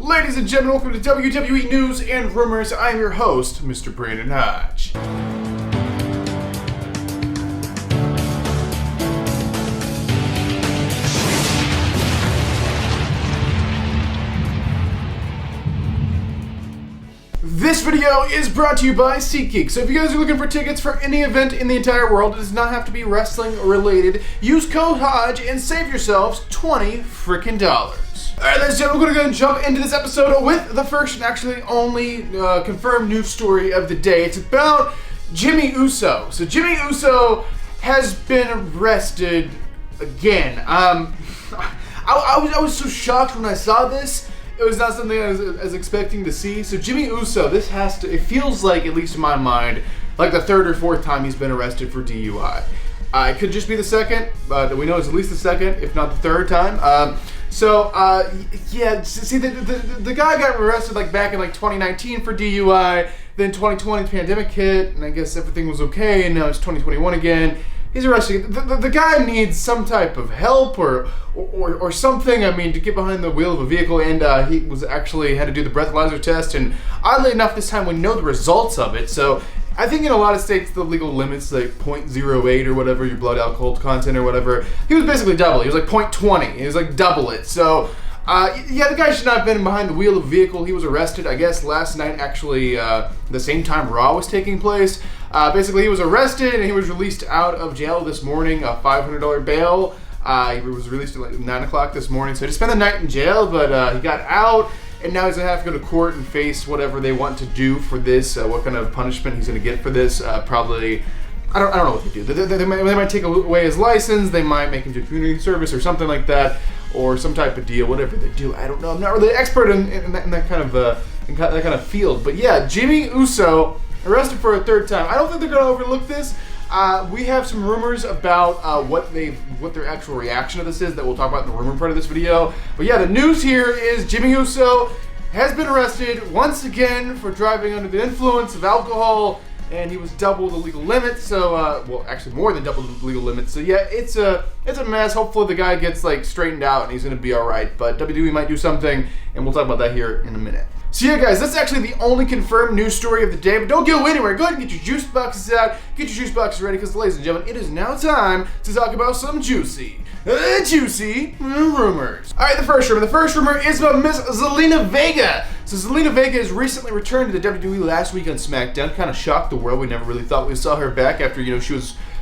Ladies and gentlemen, welcome to WWE News and Rumors. I'm your host, Mr. Brandon Hodge. This video is brought to you by SeatGeek. So if you guys are looking for tickets for any event in the entire world, it does not have to be wrestling related. Use code HODGE and save yourselves $20 freaking. Alright, ladies and gentlemen, we're going to go and jump into this episode with the first and actually only confirmed news story of the day. It's about Jimmy Uso. So Jimmy Uso has been arrested again. I was so shocked when I saw this. It was not something I was expecting to see. So Jimmy Uso, it feels like, at least in my mind, like the third or fourth time he's been arrested for DUI. It could just be the second, but we know it's at least the second, if not the third time. Yeah, see, the guy got arrested like back in like 2019 for DUI, then 2020 the pandemic hit, and I guess everything was okay, and now it's 2021 again. He's arrested. The guy needs some type of help or something. I mean, to get behind the wheel of a vehicle, and he was actually had to do the breathalyzer test, and oddly enough, this time we know the results of it. So I think in a lot of states the legal limit's like 0.08 or whatever, your blood alcohol content or whatever. He was basically double. He was like 0.20. He was like double it. So yeah, the guy should not have been behind the wheel of a vehicle. He was arrested, I guess, last night, actually, the same time Raw was taking place. Basically, he was arrested and he was released out of jail this morning, a $500 bail. He was released at like 9 o'clock this morning, so he spent the night in jail, but he got out, and now he's going to have to go to court and face whatever they want to do for this, what kind of punishment he's going to get for this. Probably, I don't know what they do. They might take away his license, they might make him do community service or something like that, or some type of deal, whatever they do. I don't know. I'm not really an expert in that kind of field. But yeah, Jimmy Uso arrested for a third time. I don't think they're going to overlook this. We have some rumors about what their actual reaction to this is that we'll talk about in the rumor part of this video. But yeah, the news here is Jimmy Uso has been arrested once again for driving under the influence of alcohol, and he was double the legal limit. So, well, actually more than double the legal limit. So yeah, it's a mess. Hopefully the guy gets like straightened out and he's gonna be all right. But WWE might do something, and we'll talk about that here in a minute. So yeah, guys, that's actually the only confirmed news story of the day. But don't go anywhere. Go ahead and get your juice boxes out. Get your juice boxes ready, because, ladies and gentlemen, it is now time to talk about some juicy rumors. All right, the first rumor is about Miss Zelina Vega. So Zelina Vega has recently returned to the WWE last week on SmackDown. Kind of shocked the world. We never really thought we saw her back after,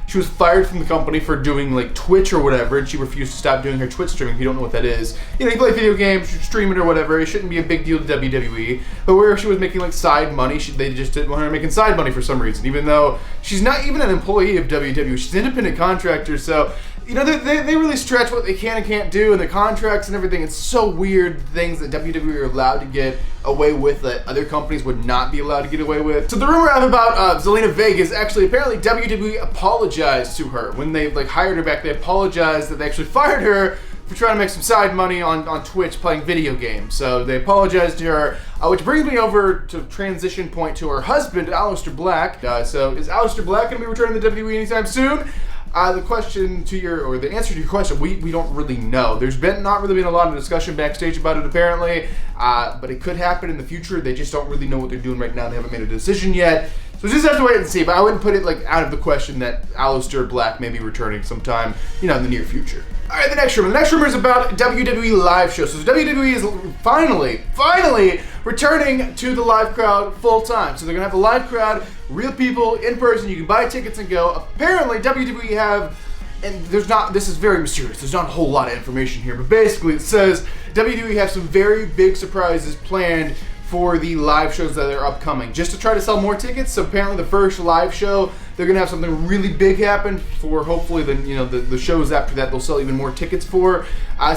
she was fired from the company for doing like Twitch or whatever, and she refused to stop doing her Twitch streaming. If you don't know what that is, you play video games, you stream it or whatever. It shouldn't be a big deal to WWE. But where she was making like side money, they just didn't want her making side money for some reason, even though she's not even an employee of WWE. She's an independent contractor. So they really stretch what they can and can't do, and the contracts and everything. It's so weird, things that WWE are allowed to get away with that other companies would not be allowed to get away with. So the rumor I have about Zelina Vega is actually apparently WWE apologized to her when they hired her back. They apologized that they actually fired her for trying to make some side money on Twitch playing video games. So they apologized to her, which brings me over to transition point to her husband, Aleister Black. So is Aleister Black going to be returning to the WWE anytime soon? The answer to your question, we don't really know. There's not really been a lot of discussion backstage about it apparently, but it could happen in the future. They just don't really know what they're doing right now. They haven't made a decision yet. So we just have to wait and see, but I wouldn't put it out of the question that Aleister Black may be returning sometime, in the near future. All right, the next rumor is about WWE live shows. So WWE is finally returning to the live crowd full time. So they're gonna have a live crowd, real people in person. You can buy tickets and go. Apparently, WWE have, and this is very mysterious. There's not a whole lot of information here, but basically it says WWE have some very big surprises planned for the live shows that are upcoming, just to try to sell more tickets. So apparently the first live show, they're gonna have something really big happen for, hopefully the shows after that they'll sell even more tickets for.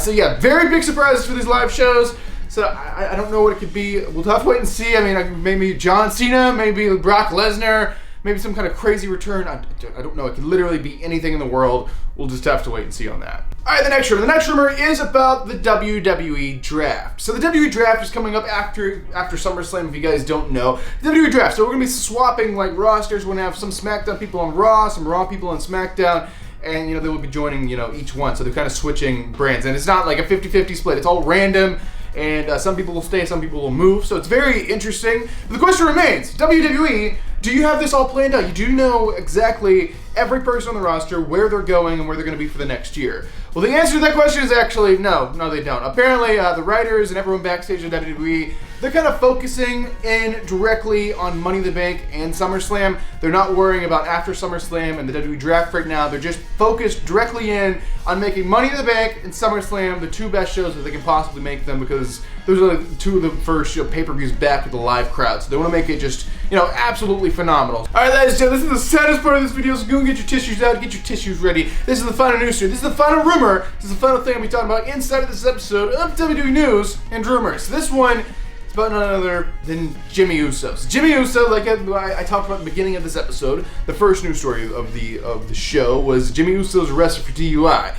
So yeah, very big surprises for these live shows. So I don't know what it could be. We'll have to wait and see. I mean, maybe John Cena, maybe Brock Lesnar, maybe some kind of crazy return. I don't know. It could literally be anything in the world. We'll just have to wait and see on that. All right, the next rumor is about the WWE Draft. So the WWE Draft is coming up after SummerSlam, if you guys don't know. The WWE Draft, so we're going to be swapping rosters. We're going to have some SmackDown people on Raw, some Raw people on SmackDown, and they will be joining each one. So they're kind of switching brands, and it's not like a 50-50 split. It's all random. and some people will stay, some people will move, so it's very interesting. But the question remains, WWE, do you have this all planned out? You do know exactly every person on the roster, where they're going, and where they're going to be for the next year. Well, the answer to that question is actually no, they don't. Apparently, the writers and everyone backstage at WWE, they're kind of focusing in directly on Money in the Bank and SummerSlam. They're not worrying about after SummerSlam and the WWE Draft right now. They're just focused directly in on making Money in the Bank and SummerSlam the two best shows that they can possibly make them, because those are like two of the first pay-per-views back with a live crowd. So they want to make it just, absolutely phenomenal. All right, ladies and gentlemen, this is the saddest part of this video, so go and get your tissues out, get your tissues ready. This is the final news story. This is the final rumor. This is the final thing I'll be talking about inside of this episode of WWE News and Rumors. This one is about none other than Jimmy Uso. So Jimmy Uso, like I talked about at the beginning of this episode, the first news story of the show was Jimmy Uso's arrested for DUI.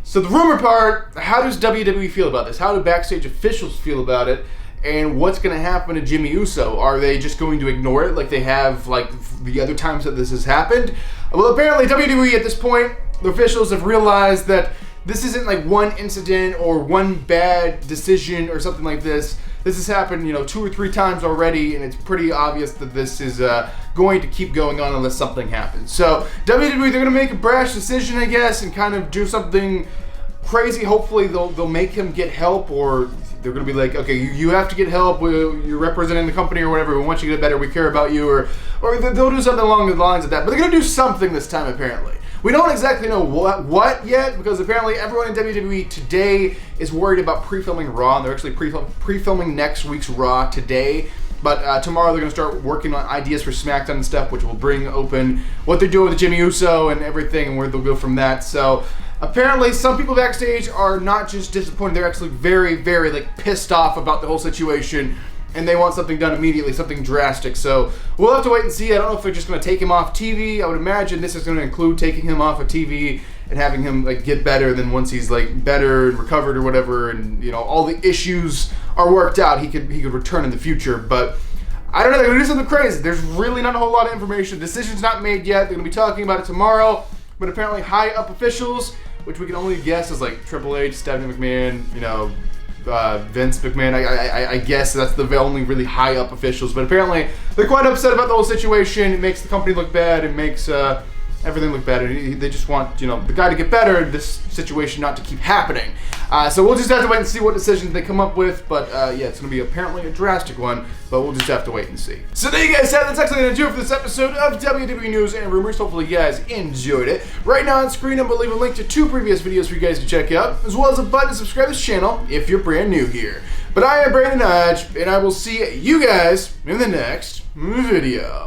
So the rumor part, how does WWE feel about this? How do backstage officials feel about it? And what's going to happen to Jimmy Uso? Are they just going to ignore it like they have like the other times that this has happened? Well, apparently WWE at this point, the officials have realized that this isn't like one incident or one bad decision or something like this. This has happened, 2 or 3 times already, and it's pretty obvious that this is going to keep going on unless something happens. So WWE, they're going to make a brash decision, I guess, and kind of do something crazy. Hopefully they'll make him get help, or they're going to be like, okay, you have to get help. You're representing the company or whatever. We want you to get better. We care about you, or they'll do something along the lines of that. But they're going to do something this time, apparently. We don't exactly know what yet, because apparently everyone in WWE today is worried about pre-filming Raw, and they're actually pre-filming next week's Raw today. But tomorrow they're going to start working on ideas for SmackDown and stuff, which will bring open what they're doing with Jimmy Uso and everything, and where they'll go from that. So apparently some people backstage are not just disappointed, they're actually very, very pissed off about the whole situation, and they want something done immediately, something drastic. So we'll have to wait and see. I don't know if they're just going to take him off TV. I would imagine this is going to include taking him off of TV and having him get better. Then once he's better and recovered or whatever, and all the issues are worked out, he could return in the future. But I don't know. They're going to do something crazy. There's really not a whole lot of information. Decision's not made yet. They're going to be talking about it tomorrow. But apparently high up officials, which we can only guess is Triple H, Stephanie McMahon, Vince McMahon, I guess that's the only really high up officials, but apparently they're quite upset about the whole situation. It makes the company look bad, it makes everything look bad, and they just want the guy to get better, and this situation not to keep happening. So we'll just have to wait and see what decisions they come up with, but yeah, it's going to be apparently a drastic one, but we'll just have to wait and see. So there you guys have it. That's actually going to do it for this episode of WWE News and Rumors. Hopefully you guys enjoyed it. Right now on screen, I'm going to leave a link to 2 previous videos for you guys to check out, as well as a button to subscribe to this channel if you're brand new here. But I am Brandon Hodge, and I will see you guys in the next video.